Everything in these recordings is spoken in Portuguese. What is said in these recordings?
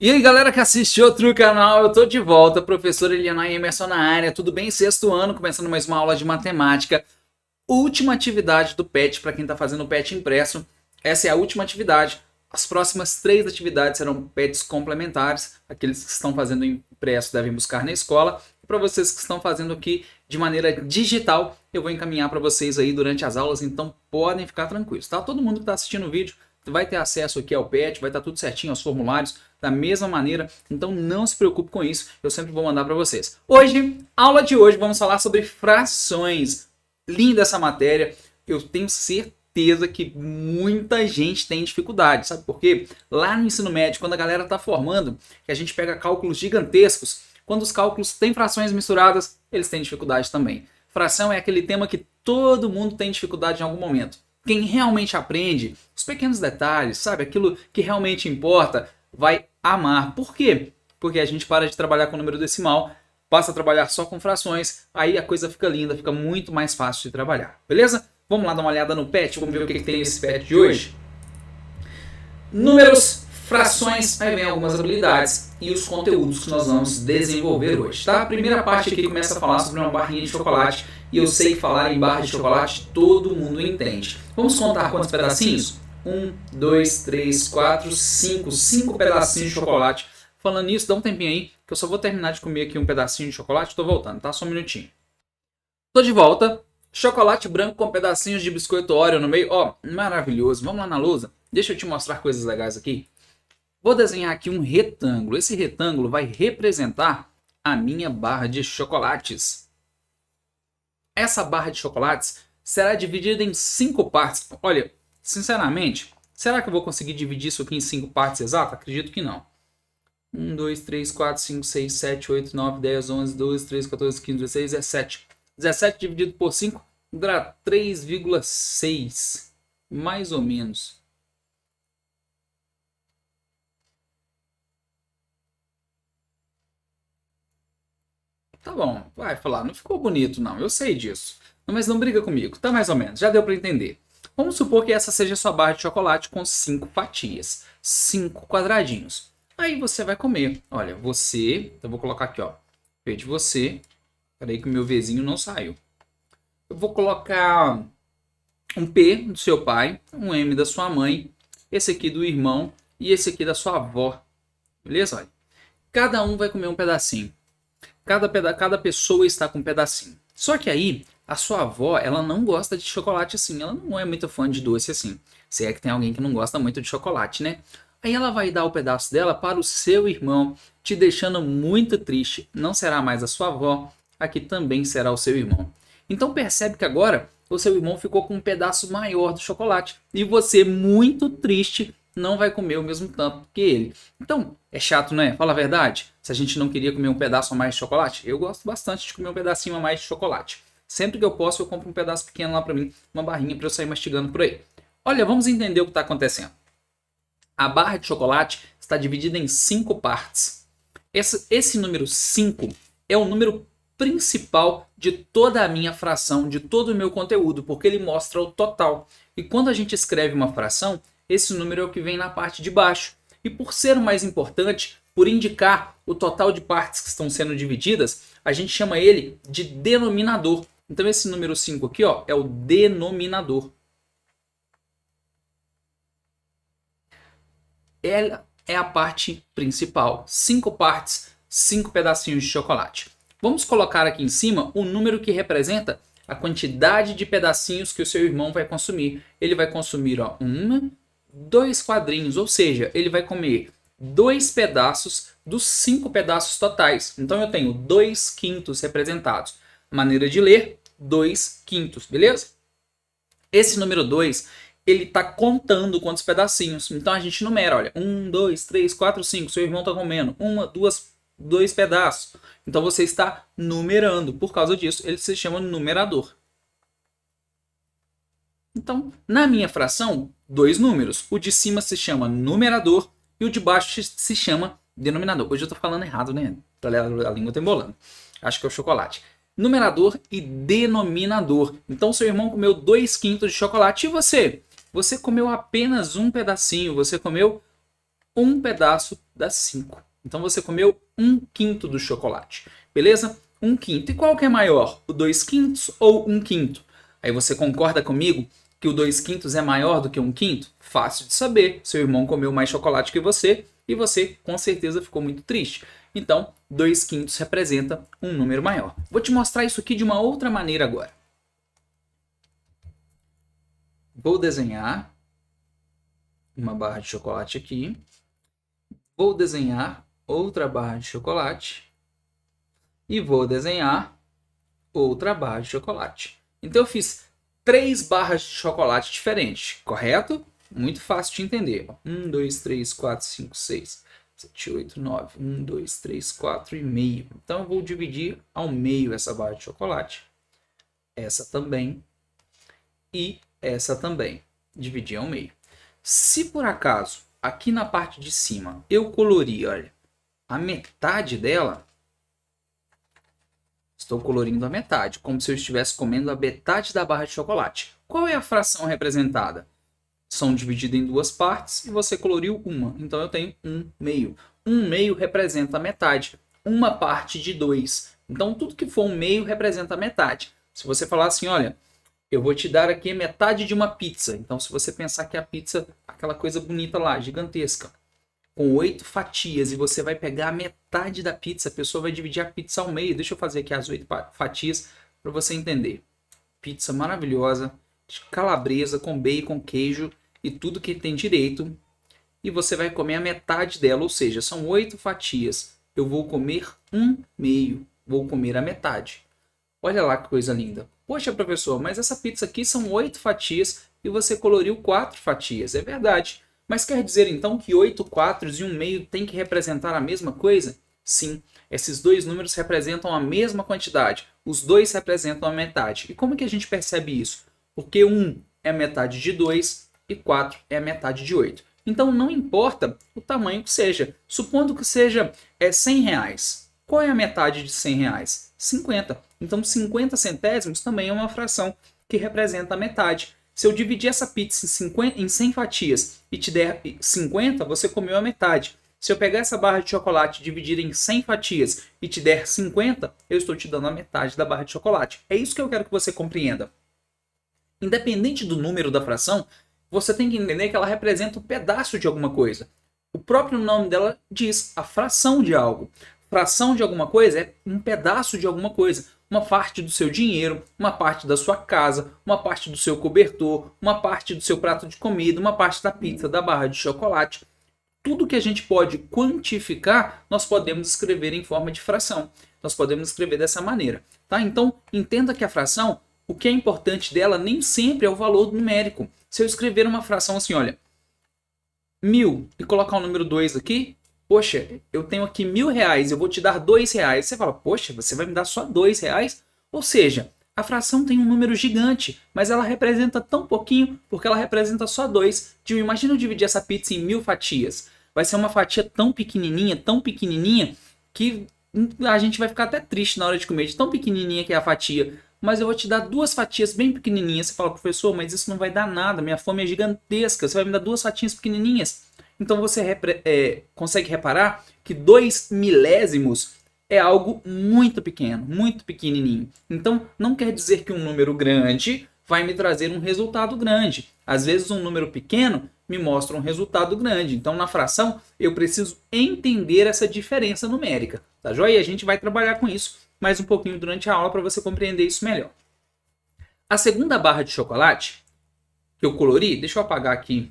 E aí galera que assiste outro canal, eu tô de volta, professor Eliana Emerson na área, tudo bem? Sexto ano, começando mais uma aula de matemática. Última atividade do PET, para quem tá fazendo o PET impresso, essa é a última atividade. As próximas 3 atividades serão PETs complementares, aqueles que estão fazendo impresso devem buscar na escola. E para vocês que estão fazendo aqui de maneira digital, eu vou encaminhar para vocês aí durante as aulas, então podem ficar tranquilos, tá? Todo mundo que está assistindo o vídeo vai ter acesso aqui ao PET, vai estar tudo certinho, aos formulários, da mesma maneira, então não se preocupe com isso, eu sempre vou mandar para vocês. Hoje, aula de hoje, vamos falar sobre frações. Linda essa matéria, eu tenho certeza que muita gente tem dificuldade, sabe por quê? Lá no ensino médio, quando a galera está formando, que a gente pega cálculos gigantescos, quando os cálculos têm frações misturadas, eles têm dificuldade também. Fração é aquele tema que todo mundo tem dificuldade em algum momento. Quem realmente aprende os pequenos detalhes, sabe, aquilo que realmente importa, vai amar. Por quê? Porque a gente para de trabalhar com número decimal, passa a trabalhar só com frações, aí a coisa fica linda, fica muito mais fácil de trabalhar, beleza? Vamos lá dar uma olhada no PET, vamos ver o que tem nesse PET de hoje. Números, frações, aí vem algumas habilidades e os conteúdos que nós vamos desenvolver hoje, tá? A primeira parte aqui começa a falar sobre uma barrinha de chocolate, e eu sei que falar em barra de chocolate todo mundo entende. Vamos contar quantos pedacinhos? 1, 2, 3, 4, 5. 5 pedacinhos de chocolate. Falando nisso, dá um tempinho aí, que eu só vou terminar de comer aqui um pedacinho de chocolate, tô voltando, tá? Só um minutinho. Tô de volta. Chocolate branco com pedacinhos de biscoito Oreo no meio. Ó, maravilhoso. Vamos lá na lousa? Deixa eu te mostrar coisas legais aqui. Vou desenhar aqui um retângulo. Esse retângulo vai representar a minha barra de chocolates. Essa barra de chocolates será dividida em 5 partes. Olha, sinceramente, será que eu vou conseguir dividir isso aqui em 5 partes exatas? Acredito que não. 1, 2, 3, 4, 5, 6, 7, 8, 9, 10, 11, 12, 13, 14, 15, 16, 17. 17 dividido por 5 dá 3,6. Mais ou menos. Tá bom, vai falar, não ficou bonito não, eu sei disso. Mas não briga comigo, tá mais ou menos, já deu para entender. Vamos supor que essa seja a sua barra de chocolate com 5 fatias, 5 quadradinhos. Aí você vai comer, olha, você, eu vou colocar aqui ó, V de você, peraí que o meu Vzinho não saiu. Eu vou colocar um P do seu pai, um M da sua mãe, esse aqui do irmão e esse aqui da sua avó, beleza? Olha, cada um vai comer um pedacinho. Cada pessoa está com um pedacinho. Só que aí, a sua avó, ela não gosta de chocolate assim. Ela não é muito fã de doce assim. Se é que tem alguém que não gosta muito de chocolate, né? Aí ela vai dar o pedaço dela para o seu irmão, te deixando muito triste. Não será mais a sua avó, aqui também será o seu irmão. Então percebe que agora o seu irmão ficou com um pedaço maior do chocolate. E você, muito triste, não vai comer o mesmo tanto que ele. Então, é chato, né? Fala a verdade. Se a gente não queria comer um pedaço a mais de chocolate, eu gosto bastante de comer um pedacinho a mais de chocolate. Sempre que eu posso, eu compro um pedaço pequeno lá pra mim, uma barrinha pra eu sair mastigando por aí. Olha, vamos entender o que tá acontecendo. A barra de chocolate está dividida em 5 partes. Esse número 5 é o número principal de toda a minha fração, de todo o meu conteúdo, porque ele mostra o total. E quando a gente escreve uma fração, esse número é o que vem na parte de baixo. E por ser o mais importante, por indicar o total de partes que estão sendo divididas, a gente chama ele de denominador. Então esse número 5 aqui ó, é o denominador. Ela é a parte principal. 5 partes, 5 pedacinhos de chocolate. Vamos colocar aqui em cima o número que representa a quantidade de pedacinhos que o seu irmão vai consumir. Ele vai consumir ó, 2 quadrinhos, ou seja, ele vai comer 2 pedaços dos 5 pedaços totais. Então eu tenho 2/5 representados. Maneira de ler, 2/5, beleza? Esse número 2, ele está contando quantos pedacinhos. Então a gente numera, olha, 1, 2, 3, 4, 5. Seu irmão está comendo 2 pedaços. Então você está numerando. Por causa disso, ele se chama numerador. Então, na minha fração, 2 números. O de cima se chama numerador e o de baixo se chama denominador. Hoje eu estou falando errado, né? A língua está embolando. Acho que é o chocolate. Numerador e denominador. Então, seu irmão comeu 2/5 de chocolate. E você? Você comeu apenas um pedacinho. Você comeu um pedaço das 5. Então você comeu 1/5 do chocolate, beleza? 1/5. E qual que é maior? O 2/5 ou 1/5? Aí você concorda comigo que o 2/5 é maior do que 1/5? Fácil de saber. Seu irmão comeu mais chocolate que você e você com certeza ficou muito triste. Então, 2/5 representa um número maior. Vou te mostrar isso aqui de uma outra maneira agora. Vou desenhar uma barra de chocolate aqui. Vou desenhar outra barra de chocolate. E vou desenhar outra barra de chocolate. Então eu fiz 3 barras de chocolate diferentes, correto? Muito fácil de entender. 1, 2, 3, 4, 5, 6, 7, 8, 9. 1, 2, 3, 4 e meio. Então eu vou dividir ao meio essa barra de chocolate. Essa também. E essa também. Dividir ao meio. Se por acaso, aqui na parte de cima, eu colorir, olha, a metade dela, estou colorindo a metade, como se eu estivesse comendo a metade da barra de chocolate. Qual é a fração representada? São divididas em 2 partes e você coloriu uma. Então eu tenho 1/2. 1/2 representa a metade. Uma parte de 2. Então tudo que for 1/2 representa a metade. Se você falar assim, olha, eu vou te dar aqui metade de uma pizza. Então se você pensar que a pizza, aquela coisa bonita lá, gigantesca, com 8 fatias, e você vai pegar a metade da pizza, a pessoa vai dividir a pizza ao meio. Deixa eu fazer aqui as 8 fatias para você entender. Pizza maravilhosa, de calabresa, com bacon, queijo e tudo que tem direito. E você vai comer a metade dela, ou seja, são 8 fatias. Eu vou comer 1/2, vou comer a metade. Olha lá que coisa linda. Poxa, professor, mas essa pizza aqui são 8 fatias e você coloriu 4 fatias. É verdade. Mas quer dizer então que 8 quatros e 1/2 tem que representar a mesma coisa? Sim, esses dois números representam a mesma quantidade. Os dois representam a metade. E como que a gente percebe isso? Porque 1 é a metade de 2 e 4 é a metade de 8. Então não importa o tamanho que seja. Supondo que seja R$100. Qual é a metade de R$100? 50. Então 50 centésimos também é uma fração que representa a metade. Se eu dividir essa pizza em 100 fatias e te der 50, você comeu a metade. Se eu pegar essa barra de chocolate e dividir em 100 fatias e te der 50, eu estou te dando a metade da barra de chocolate. É isso que eu quero que você compreenda. Independente do número da fração, você tem que entender que ela representa um pedaço de alguma coisa. O próprio nome dela diz a fração de algo. Fração de alguma coisa é um pedaço de alguma coisa. Uma parte do seu dinheiro, uma parte da sua casa, uma parte do seu cobertor, uma parte do seu prato de comida, uma parte da pizza, da barra de chocolate. Tudo que a gente pode quantificar, nós podemos escrever em forma de fração. Nós podemos escrever dessa maneira. Tá? Então, entenda que a fração, o que é importante dela nem sempre é o valor numérico. Se eu escrever uma fração assim, olha, 1000 e colocar o número 2 aqui, poxa, eu tenho aqui R$1.000, eu vou te dar R$2. Você fala, poxa, você vai me dar só R$2? Ou seja, a fração tem um número gigante, mas ela representa tão pouquinho porque ela representa só 2. Imagina eu dividir essa pizza em 1000 fatias. Vai ser uma fatia tão pequenininha, que a gente vai ficar até triste na hora de comer, de tão pequenininha que é a fatia. Mas eu vou te dar 2 fatias bem pequenininhas. Você fala, professor, mas isso não vai dar nada, minha fome é gigantesca, você vai me dar 2 fatias pequenininhas. Então você consegue reparar que 2 milésimos é algo muito pequeno, muito pequenininho. Então não quer dizer que um número grande vai me trazer um resultado grande. Às vezes um número pequeno me mostra um resultado grande. Então na fração eu preciso entender essa diferença numérica. Tá joia? E a gente vai trabalhar com isso mais um pouquinho durante a aula para você compreender isso melhor. A segunda barra de chocolate que eu colori, deixa eu apagar aqui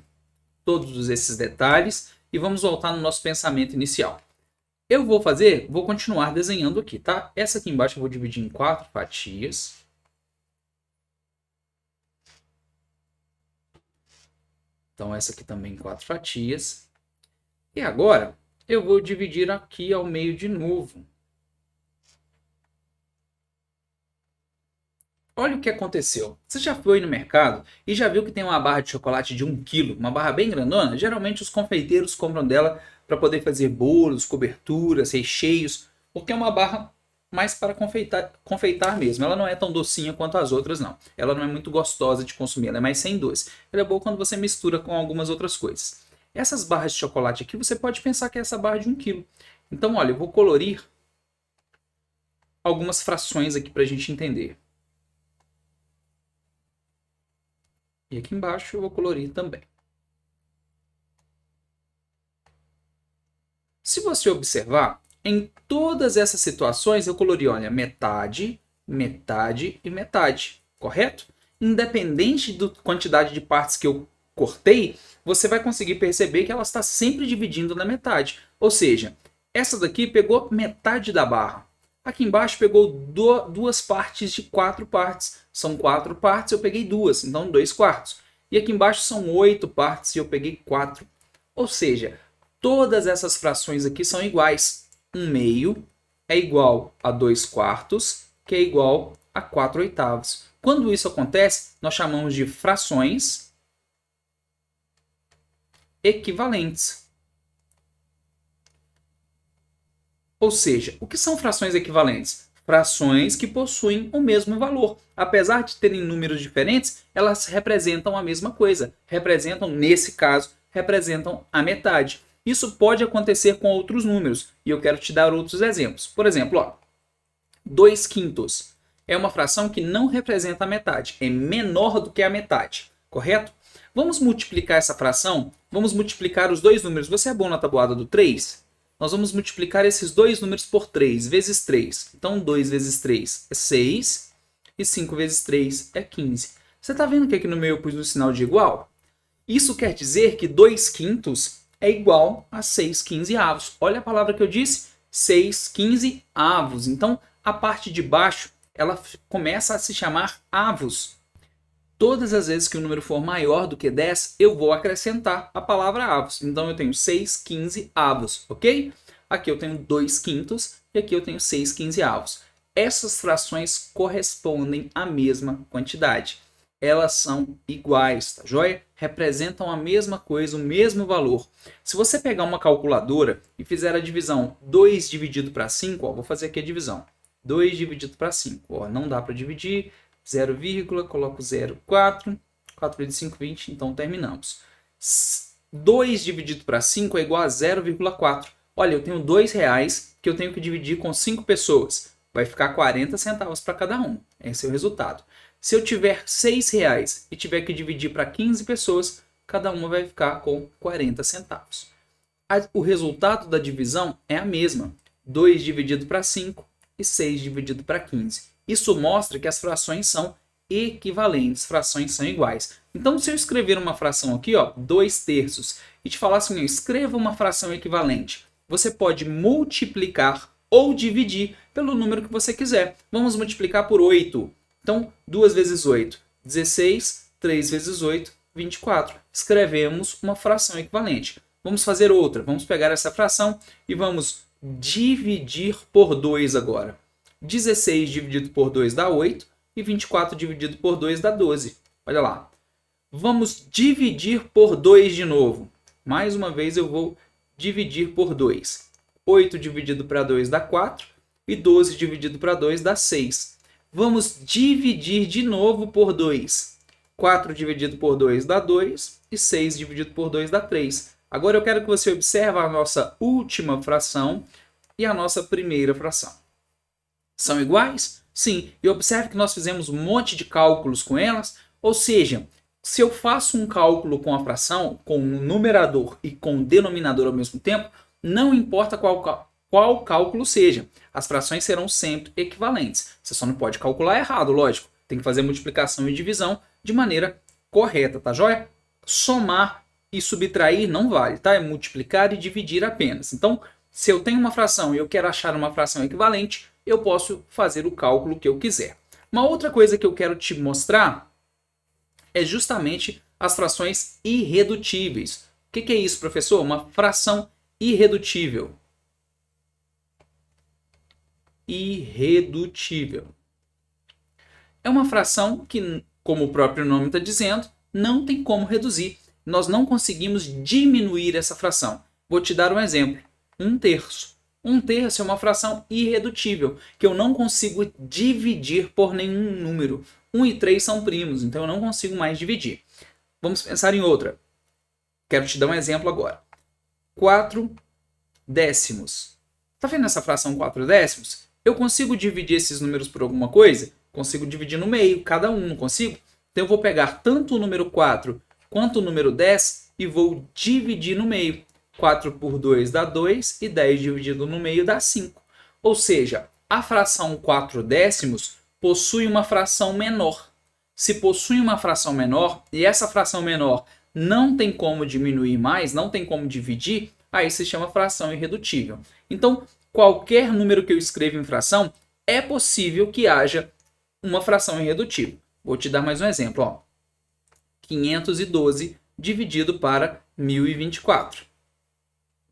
todos esses detalhes e vamos voltar no nosso pensamento inicial. Eu vou continuar desenhando aqui, tá? Essa aqui embaixo eu vou dividir em 4 fatias. Então essa aqui também em 4 fatias. E agora eu vou dividir aqui ao meio de novo. Olha o que aconteceu. Você já foi no mercado e já viu que tem uma barra de chocolate de 1 kg, uma barra bem grandona? Geralmente os confeiteiros compram dela para poder fazer bolos, coberturas, recheios, porque é uma barra mais para confeitar mesmo. Ela não é tão docinha quanto as outras, não. Ela não é muito gostosa de consumir, ela é mais sem doce. Ela é boa quando você mistura com algumas outras coisas. Essas barras de chocolate aqui, você pode pensar que é essa barra de 1 quilo. Então, olha, eu vou colorir algumas frações aqui para a gente entender. E aqui embaixo eu vou colorir também. Se você observar, em todas essas situações eu colori, olha, metade, metade e metade, correto? Independente da quantidade de partes que eu cortei, você vai conseguir perceber que ela está sempre dividindo na metade. Ou seja, essa daqui pegou metade da barra. Aqui embaixo pegou duas partes de 4 partes. São 4 partes, eu peguei 2, então 2 quartos. E aqui embaixo são 8 partes e eu peguei 4. Ou seja, todas essas frações aqui são iguais. 1/2 é igual a 2 quartos, que é igual a 4 oitavos. Quando isso acontece, nós chamamos de frações equivalentes. Ou seja, o que são frações equivalentes? Frações que possuem o mesmo valor. Apesar de terem números diferentes, elas representam a mesma coisa. Representam, nesse caso, representam a metade. Isso pode acontecer com outros números, e eu quero te dar outros exemplos. Por exemplo, ó, 2 quintos é uma fração que não representa a metade, é menor do que a metade, correto? Vamos multiplicar essa fração, vamos multiplicar os dois números. Você é bom na tabuada do 3? Nós vamos multiplicar esses dois números por 3, vezes 3. Então, 2 vezes 3 é 6, e 5 vezes 3 é 15. Você está vendo que aqui no meio eu pus o sinal de igual? Isso quer dizer que 2 quintos é igual a 6 quinzeavos. Olha a palavra que eu disse, 6 quinzeavos. Então, a parte de baixo, ela começa a se chamar avos. Todas as vezes que o número for maior do que 10, eu vou acrescentar a palavra avos. Então, eu tenho 6 quinzeavos, ok? Aqui eu tenho 2 quintos e aqui eu tenho 6 quinzeavos. Essas frações correspondem à mesma quantidade. Elas são iguais, tá joia? Representam a mesma coisa, o mesmo valor. Se você pegar uma calculadora e fizer a divisão 2 dividido para 5, ó, vou fazer aqui a divisão. 2 dividido para 5, ó, não dá para dividir, 0, coloco 0, 4, 4 vezes 5, 20, então terminamos. 2 dividido para 5 é igual a 0,4. Olha, eu tenho R$2 que eu tenho que dividir com 5 pessoas. Vai ficar 40 centavos para cada um. Esse é o resultado. Se eu tiver R$6 e tiver que dividir para 15 pessoas, cada uma vai ficar com 40 centavos. O resultado da divisão é a mesma. 2 dividido para 5 e 6 dividido para 15. Isso mostra que as frações são equivalentes, frações são iguais. Então, se eu escrever uma fração aqui, ó, 2 terços, e te falar assim, escreva uma fração equivalente, você pode multiplicar ou dividir pelo número que você quiser. Vamos multiplicar por 8. Então, 2 vezes 8, 16, 3 vezes 8, 24. Escrevemos uma fração equivalente. Vamos fazer outra. Vamos pegar essa fração e vamos dividir por 2 agora. 16 dividido por 2 dá 8 e 24 dividido por 2 dá 12. Olha lá. Vamos dividir por 2 de novo. Mais uma vez eu vou dividir por 2. 8 dividido para 2 dá 4 e 12 dividido para 2 dá 6. Vamos dividir de novo por 2. 4 dividido por 2 dá 2 e 6 dividido por 2 dá 3. Agora eu quero que você observe a nossa última fração e a nossa primeira fração. São iguais? Sim. E observe que nós fizemos um monte de cálculos com elas. Ou seja, se eu faço um cálculo com a fração, com o numerador e com o denominador ao mesmo tempo, não importa qual cálculo seja, as frações serão sempre equivalentes. Você só não pode calcular errado, lógico. Tem que fazer multiplicação e divisão de maneira correta, tá joia? Somar e subtrair não vale, tá? É multiplicar e dividir apenas. Então, se eu tenho uma fração e eu quero achar uma fração equivalente, eu posso fazer o cálculo que eu quiser. Uma outra coisa que eu quero te mostrar é justamente as frações irredutíveis. O que é isso, professor? Uma fração irredutível. Irredutível. É uma fração que, como o próprio nome está dizendo, não tem como reduzir. Nós não conseguimos diminuir essa fração. Vou te dar um exemplo. 1 terço. 1 terço é uma fração irredutível, que eu não consigo dividir por nenhum número. 1 e 3 são primos, então eu não consigo mais dividir. Vamos pensar em outra. Quero te dar um exemplo agora. 4 décimos. Tá vendo essa fração 4 décimos? Eu consigo dividir esses números por alguma coisa? Consigo dividir no meio, cada um, não consigo? Então eu vou pegar tanto o número 4 quanto o número 10 e vou dividir no meio. 4 por 2 dá 2 e 10 dividido no meio dá 5. Ou seja, a fração 4 décimos possui uma fração menor. Se possui uma fração menor e essa fração menor não tem como diminuir mais, não tem como dividir, aí se chama fração irredutível. Então, qualquer número que eu escreva em fração, é possível que haja uma fração irredutível. Vou te dar mais um exemplo. Ó. 512 dividido para 1024.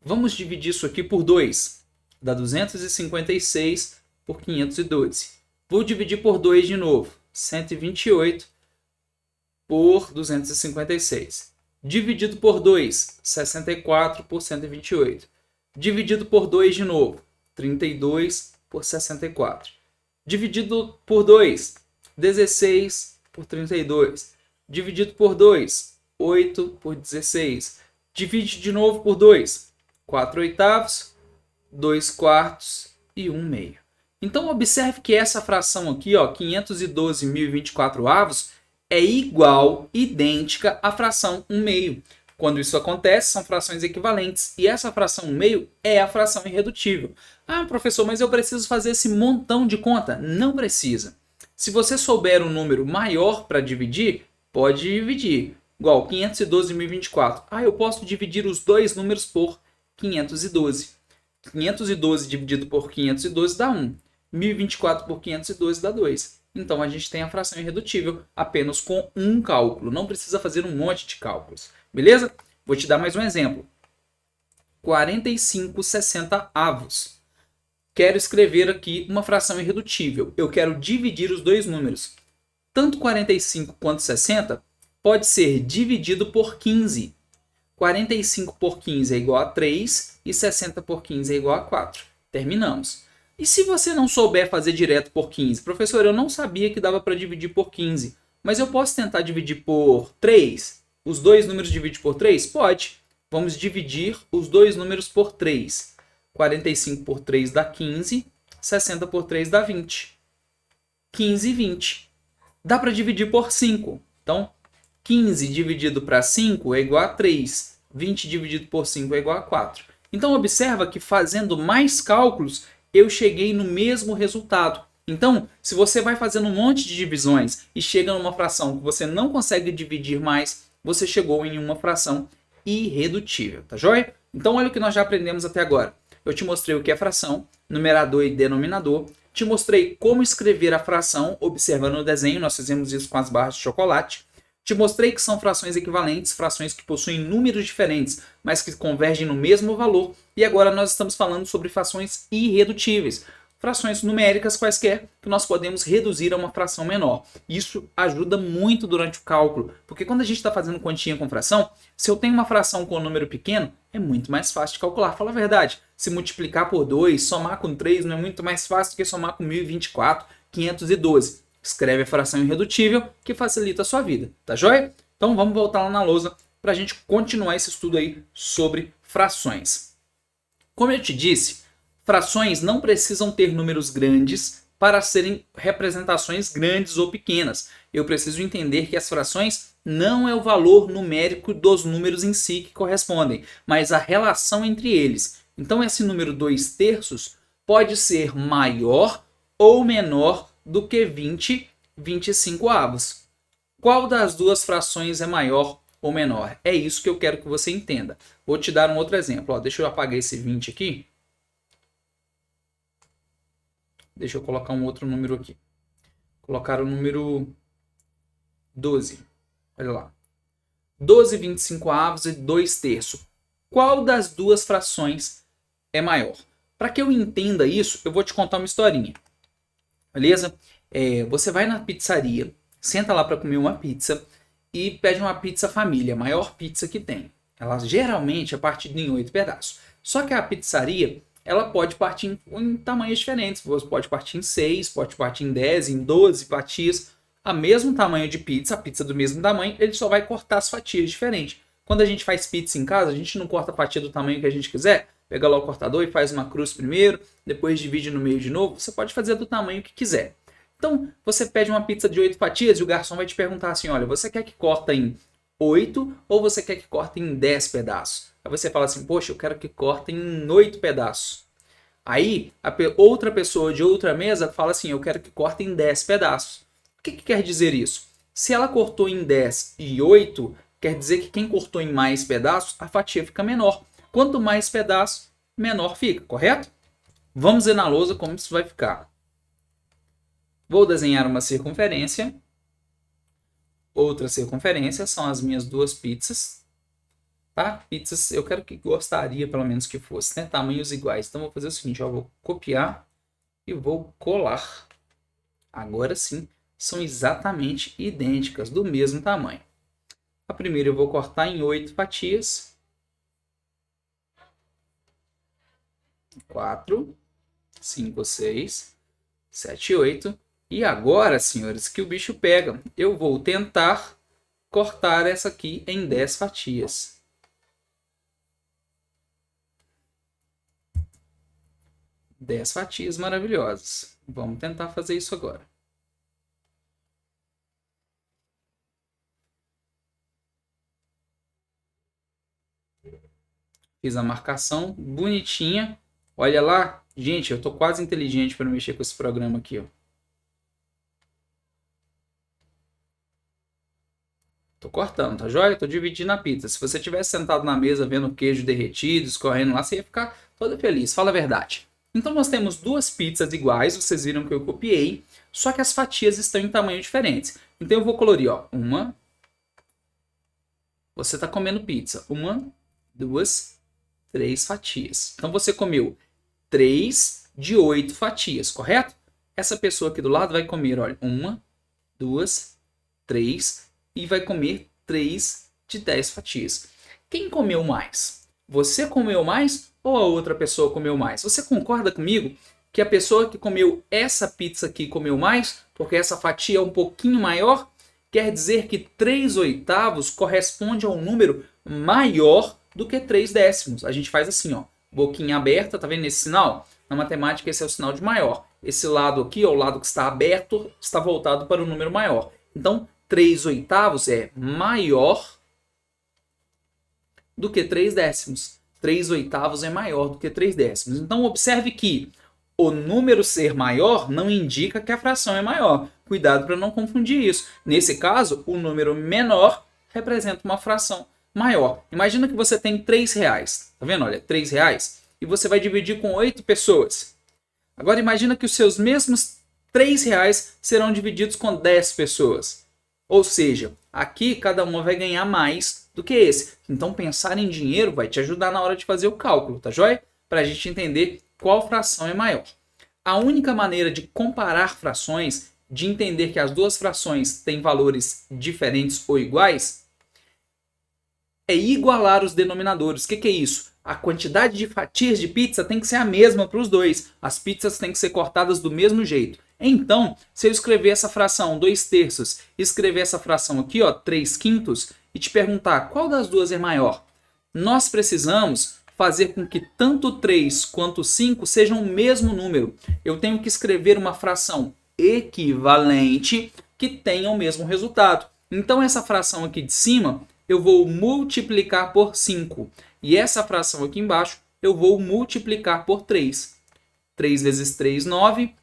Vamos dividir isso aqui por 2. Dá 256 por 512. Vou dividir por 2 de novo. 128 por 256. Dividido por 2, 64 por 128. Dividido por 2 de novo, 32 por 64. Dividido por 2, 16 por 32. Dividido por 2, 8 por 16. Divide de novo por 2, 4 oitavos, 2 quartos e 1 meio. Então, observe que essa fração aqui, ó, 512.024 avos, é igual, idêntica à fração 1 meio. Quando isso acontece, são frações equivalentes. E essa fração 1 meio é a fração irredutível. Ah, professor, mas eu preciso fazer esse montão de conta? Não precisa. Se você souber um número maior para dividir, pode dividir. Igual 512.024. Ah, eu posso dividir os dois números por 512. 512 dividido por 512 dá 1. 1024 por 512 dá 2. Então a gente tem a fração irredutível apenas com um cálculo. Não precisa fazer um monte de cálculos. Beleza? Vou te dar mais um exemplo. 45/60 avos. Quero escrever aqui uma fração irredutível. Eu quero dividir os dois números. Tanto 45 quanto 60 pode ser dividido por 15. 45 por 15 é igual a 3 e 60 por 15 é igual a 4. Terminamos. E se você não souber fazer direto por 15? Professor, eu não sabia que dava para dividir por 15, mas eu posso tentar dividir por 3? Os dois números dividem por 3? Pode. Vamos dividir os dois números por 3. 45 por 3 dá 15, 60 por 3 dá 20. 15 e 20. Dá para dividir por 5. Então, 15 dividido para 5 é igual a 3. 20 dividido por 5 é igual a 4. Então, observa que fazendo mais cálculos, eu cheguei no mesmo resultado. Então, se você vai fazendo um monte de divisões e chega numa fração que você não consegue dividir mais, você chegou em uma fração irredutível, tá joia? Então, olha o que nós já aprendemos até agora. Eu te mostrei o que é fração, numerador e denominador. Te mostrei como escrever a fração, observando o desenho. Nós fizemos isso com as barras de chocolate. Te mostrei que são frações equivalentes, frações que possuem números diferentes, mas que convergem no mesmo valor. E agora nós estamos falando sobre frações irredutíveis. Frações numéricas quaisquer que nós podemos reduzir a uma fração menor. Isso ajuda muito durante o cálculo, porque quando a gente está fazendo continha com fração, se eu tenho uma fração com um número pequeno, é muito mais fácil de calcular. Fala a verdade, se multiplicar por 2, somar com 3, não é muito mais fácil do que somar com 1024, 512. Escreve a fração irredutível que facilita a sua vida, tá joia? Então vamos voltar lá na lousa para a gente continuar esse estudo aí sobre frações. Como eu te disse, frações não precisam ter números grandes para serem representações grandes ou pequenas. Eu preciso entender que as frações não é o valor numérico dos números em si que correspondem, mas a relação entre eles. Então esse número 2/3 pode ser maior ou menor do que 25 avos. Qual das duas frações é maior ou menor? É isso que eu quero que você entenda. Vou te dar um outro exemplo. Ó, deixa eu apagar esse 20 aqui. Deixa eu colocar um outro número aqui. Colocar o número 12. Olha lá. 12/25 avos e 2/3. Qual das duas frações é maior? Para que eu entenda isso, eu vou te contar uma historinha. Beleza? Você vai na pizzaria, senta lá para comer uma pizza e pede uma pizza família, a maior pizza que tem. Ela geralmente é partida em 8 pedaços. Só que a pizzaria, ela pode partir em tamanhos diferentes. Você pode partir em 6, pode partir em 10, em 12 fatias. A mesmo tamanho de pizza, a pizza do mesmo tamanho, ele só vai cortar as fatias diferentes. Quando a gente faz pizza em casa, a gente não corta a fatia do tamanho que a gente quiser. Pega lá o cortador e faz uma cruz primeiro, depois divide no meio de novo. Você pode fazer do tamanho que quiser. Então, você pede uma pizza de 8 fatias e o garçom vai te perguntar assim, olha, você quer que corta em 8 ou você quer que corte em 10 pedaços? Aí você fala assim, poxa, eu quero que corte em 8 pedaços. Aí, outra pessoa de outra mesa fala assim, eu quero que corte em 10 pedaços. O que quer dizer isso? Se ela cortou em 10 e 8, quer dizer que quem cortou em mais pedaços, a fatia fica menor. Quanto mais pedaços, menor fica, correto? Vamos ver na lousa como isso vai ficar. Vou desenhar uma circunferência. Outra circunferência são as minhas duas pizzas. Tá? Pizzas eu quero que gostaria pelo menos que fosse, né? Tamanhos iguais. Então vou fazer o seguinte, eu vou copiar e vou colar. Agora sim, são exatamente idênticas, do mesmo tamanho. A primeira eu vou cortar em 8 fatias. 4, 5, 6, 7, 8. E agora, senhores, que o bicho pega. Eu vou tentar cortar essa aqui em 10 fatias. Dez fatias maravilhosas. Vamos tentar fazer isso agora. Fiz a marcação bonitinha. Olha lá. Gente, eu tô quase inteligente para mexer com esse programa aqui, ó. Tô cortando, tá joia? Tô dividindo a pizza. Se você tivesse sentado na mesa vendo o queijo derretido, escorrendo lá, você ia ficar todo feliz. Fala a verdade. Então nós temos duas pizzas iguais, vocês viram que eu copiei, só que as fatias estão em tamanhos diferentes. Então eu vou colorir, ó, uma. Você tá comendo pizza. 1, 2, 3 fatias. Então você comeu 3 de 8 fatias, correto? Essa pessoa aqui do lado vai comer, olha, 1, 2, 3 e vai comer 3 de 10 fatias. Quem comeu mais? Você comeu mais ou a outra pessoa comeu mais? Você concorda comigo que a pessoa que comeu essa pizza aqui comeu mais, porque essa fatia é um pouquinho maior? Quer dizer que 3 oitavos corresponde a um número maior do que 3 décimos. A gente faz assim, ó, boquinha aberta, tá vendo esse sinal? Na matemática esse é o sinal de maior. Esse lado aqui, ó, o lado que está aberto, está voltado para o número maior. Então, 3 oitavos é maior do que 3 décimos. 3 oitavos é maior do que 3 décimos. Então, observe que o número ser maior não indica que a fração é maior. Cuidado para não confundir isso. Nesse caso, o número menor representa uma fração maior. Imagina que você tem 3 reais. Tá vendo? Olha, 3 reais. E você vai dividir com 8 pessoas. Agora imagina que os seus mesmos 3 reais serão divididos com 10 pessoas. Ou seja, aqui cada uma vai ganhar mais do que esse. Então pensar em dinheiro vai te ajudar na hora de fazer o cálculo, tá joia? Para a gente entender qual fração é maior. A única maneira de comparar frações, de entender que as duas frações têm valores diferentes ou iguais, é igualar os denominadores. O que é isso? A quantidade de fatias de pizza tem que ser a mesma para os dois. As pizzas têm que ser cortadas do mesmo jeito. Então, se eu escrever essa fração 2 terços, escrever essa fração aqui, ó, 3 quintos, e te perguntar qual das duas é maior, nós precisamos fazer com que tanto 3 quanto 5 sejam o mesmo número. Eu tenho que escrever uma fração equivalente que tenha o mesmo resultado. Então, essa fração aqui de cima, eu vou multiplicar por 5. E essa fração aqui embaixo, eu vou multiplicar por 3. 3 vezes 3, 9.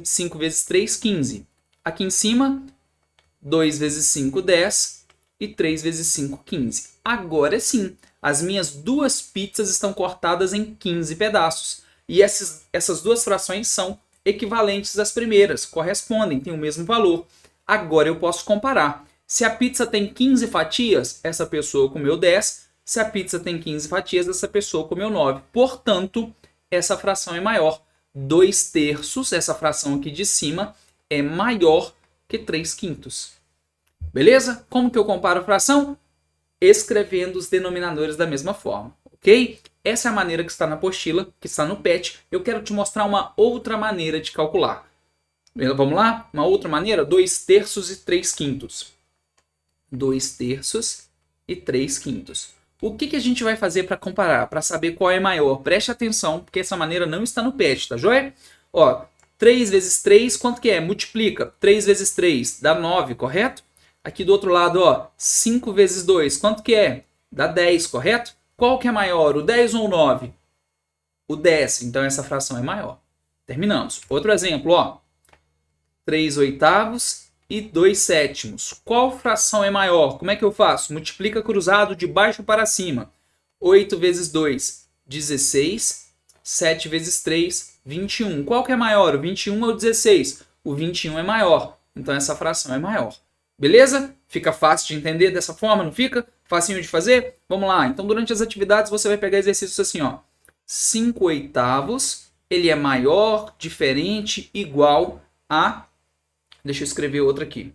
5 vezes 3, 15. Aqui em cima, 2 vezes 5, 10. E 3 vezes 5, 15. Agora sim, as minhas duas pizzas estão cortadas em 15 pedaços. E essas duas frações são equivalentes às primeiras, correspondem, têm o mesmo valor. Agora eu posso comparar. Se a pizza tem 15 fatias, essa pessoa comeu 10. Se a pizza tem 15 fatias, essa pessoa comeu 9. Portanto, essa fração é maior. 2 terços, essa fração aqui de cima, é maior que 3 quintos. Beleza? Como que eu comparo a fração? Escrevendo os denominadores da mesma forma, ok? Essa é a maneira que está na apostila, que está no PET. Eu quero te mostrar uma outra maneira de calcular. Vamos lá? Uma outra maneira? 2 terços e 3 quintos. 2 terços e 3 quintos. O que a gente vai fazer para comparar, para saber qual é maior? Preste atenção, porque essa maneira não está no PET, tá joia? Ó, 3 vezes 3, quanto que é? Multiplica. 3 vezes 3 dá 9, correto? Aqui do outro lado, ó, 5 vezes 2, quanto que é? Dá 10, correto? Qual que é maior, o 10 ou o 9? O 10, então essa fração é maior. Terminamos. Outro exemplo, ó. 3 oitavos e 2 sétimos. Qual fração é maior? Como é que eu faço? Multiplica cruzado de baixo para cima. 8 vezes 2, 16. 7 vezes 3, 21. Qual que é maior? O 21 ou o 16? O 21 é maior. Então essa fração é maior. Beleza? Fica fácil de entender dessa forma, não fica? Facinho de fazer? Vamos lá. Então durante as atividades você vai pegar exercícios assim, ó. 5 oitavos, ele é maior, diferente, igual a... Deixa eu escrever outra aqui.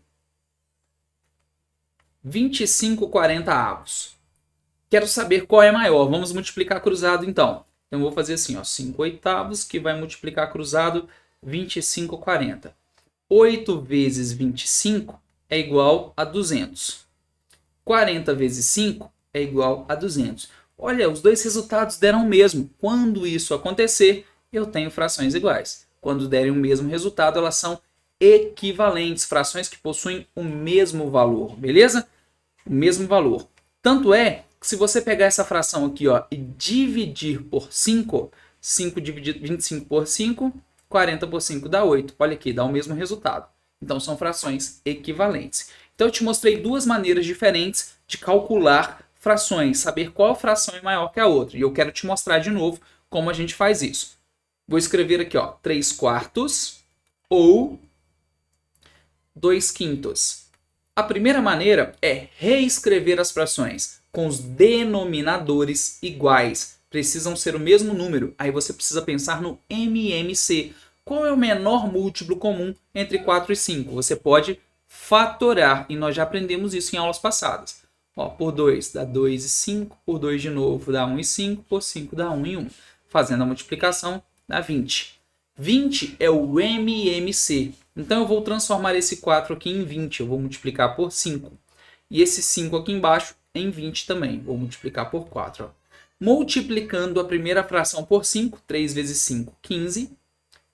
25 40avos. Quero saber qual é maior. Vamos multiplicar cruzado então. Então eu vou fazer assim, ó, 5 oitavos que vai multiplicar cruzado 25 40. 8 vezes 25 é igual a 200. 40 vezes 5 é igual a 200. Olha, os dois resultados deram o mesmo. Quando isso acontecer, eu tenho frações iguais. Quando derem o mesmo resultado, elas são equivalentes, frações que possuem o mesmo valor, beleza? O mesmo valor. Tanto é que se você pegar essa fração aqui, ó, e dividir por 5, 5 dividido 25 por 5, 40 por 5 dá 8. Olha aqui, dá o mesmo resultado. Então são frações equivalentes. Então eu te mostrei duas maneiras diferentes de calcular frações, saber qual fração é maior que a outra. E eu quero te mostrar de novo como a gente faz isso. Vou escrever aqui, ó, 3 quartos ou 2 quintos. A primeira maneira é reescrever as frações com os denominadores iguais. Precisam ser o mesmo número. Aí você precisa pensar no MMC. Qual é o menor múltiplo comum entre 4 e 5? Você pode fatorar, e nós já aprendemos isso em aulas passadas. Ó, por 2 dá 2 e 5, por 2 de novo dá 1 e 5, por 5 dá 1 e 1. Fazendo a multiplicação dá 20. 20 é o MMC. Então eu vou transformar esse 4 aqui em 20. Eu vou multiplicar por 5. E esse 5 aqui embaixo em 20 também. Vou multiplicar por 4. Ó. Multiplicando a primeira fração por 5. 3 vezes 5, 15.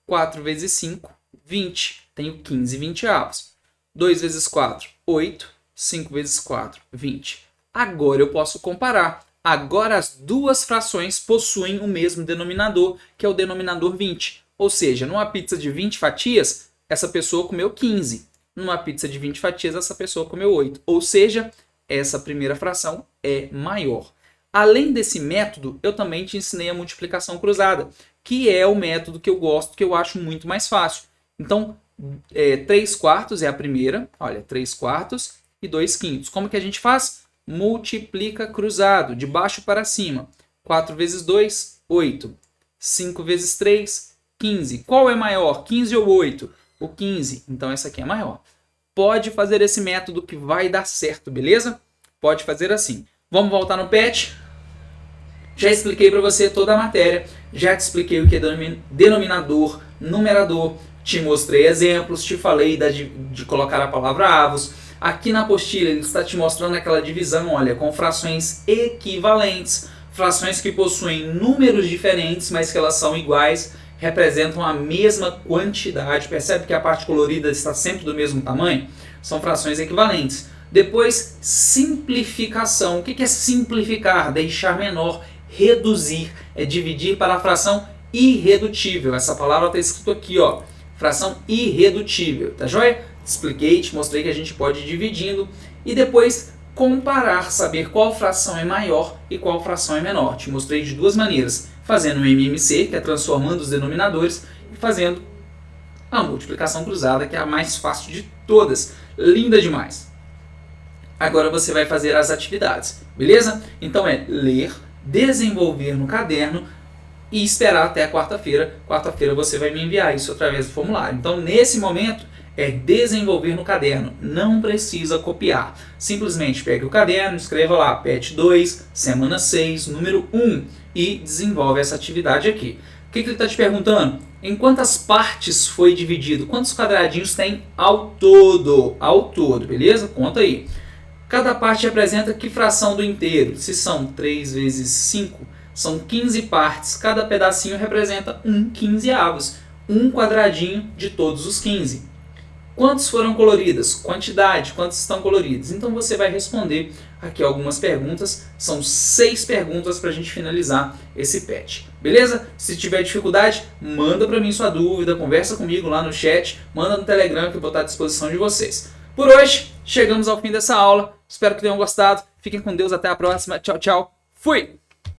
4 vezes 5, 20. Tenho 15 20avos. 2 vezes 4, 8. 5 vezes 4, 20. Agora eu posso comparar. Agora as duas frações possuem o mesmo denominador, que é o denominador 20. Ou seja, numa pizza de 20 fatias, essa pessoa comeu 15. Numa pizza de 20 fatias, essa pessoa comeu 8. Ou seja, essa primeira fração é maior. Além desse método, eu também te ensinei a multiplicação cruzada, que é o método que eu gosto, que eu acho muito mais fácil. Então, 3 quartos é a primeira. Olha, 3 quartos e 2 quintos. Como que a gente faz? Multiplica cruzado, de baixo para cima. 4 vezes 2, 8. 5 vezes 3, 15. Qual é maior, 15 ou 8? O 15. Então essa aqui é maior. Pode fazer esse método que vai dar certo, beleza? Pode fazer assim. Vamos voltar no PET? Já expliquei para você toda a matéria. Já te expliquei o que é denominador, numerador. Te mostrei exemplos. Te falei de colocar a palavra avos. Aqui na apostila ele está te mostrando aquela divisão, olha, com frações equivalentes. Frações que possuem números diferentes, mas que elas são iguais, representam a mesma quantidade. Percebe que a parte colorida está sempre do mesmo tamanho? São frações equivalentes. Depois, simplificação. O que é simplificar? Deixar menor, reduzir. É dividir para a fração irredutível. Essa palavra está escrito aqui, ó. Fração irredutível, tá joia? Expliquei, te mostrei que a gente pode ir dividindo. E depois, comparar, saber qual fração é maior e qual fração é menor. Te mostrei de duas maneiras. Fazendo o MMC, que é transformando os denominadores, e fazendo a multiplicação cruzada, que é a mais fácil de todas. Linda demais. Agora você vai fazer as atividades, beleza? Então é ler, desenvolver no caderno e esperar até a quarta-feira. Quarta-feira você vai me enviar isso através do formulário. Então, nesse momento, é desenvolver no caderno. Não precisa copiar. Simplesmente pegue o caderno, escreva lá PET 2, semana 6, número 1 e desenvolve essa atividade aqui. O que ele está te perguntando? Em quantas partes foi dividido? Quantos quadradinhos tem ao todo? Ao todo, beleza? Conta aí. Cada parte representa que fração do inteiro? Se são 3 vezes 5, são 15 partes. Cada pedacinho representa 1/15, um quadradinho de todos os 15. Quantos foram coloridas? Quantidade, quantos estão coloridos? Então você vai responder aqui algumas perguntas. São 6 perguntas para a gente finalizar esse PET. Beleza? Se tiver dificuldade, manda para mim sua dúvida, conversa comigo lá no chat, manda no Telegram que eu vou estar à disposição de vocês. Por hoje, chegamos ao fim dessa aula. Espero que tenham gostado. Fiquem com Deus. Até a próxima. Tchau, tchau. Fui!